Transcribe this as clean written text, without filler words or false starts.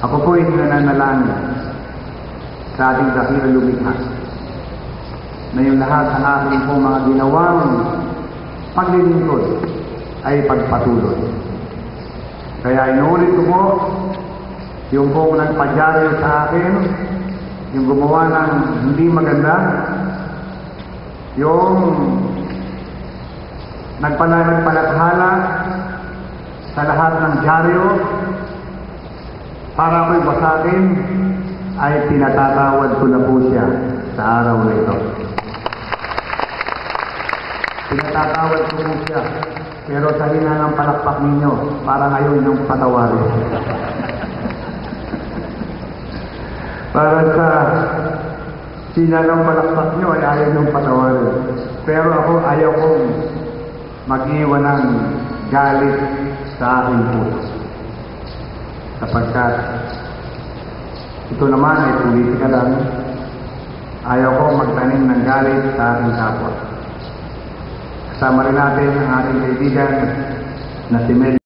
Ako po'y nananalangin sa ating dakilang lumikha na yung lahat ng ating po mga ginawang paglilingkod ay pagpatuloy. Kaya inuulit ko po, yung pong nagpadyaryo sa akin, yung gumawa ng hindi maganda, yung nagpalathala sa lahat ng dyaryo para ako'y basahin, ay pinatatawad ko na po siya sa araw na ito. Pinatatawad ko po siya, pero sa hina ng palakpak ninyo, parang ayaw niyong patawarin. Para sa hina ng palakpak niyo ay ayaw niyong patawarin. Pero ako ayaw kong mag-iwan ng galit sa aking puso. Sapagkat ito naman ay politika lang, ayaw kong magtanim ng galit sa aking kapwa. Kasama rin natin ang ating kaibigan na si Mel.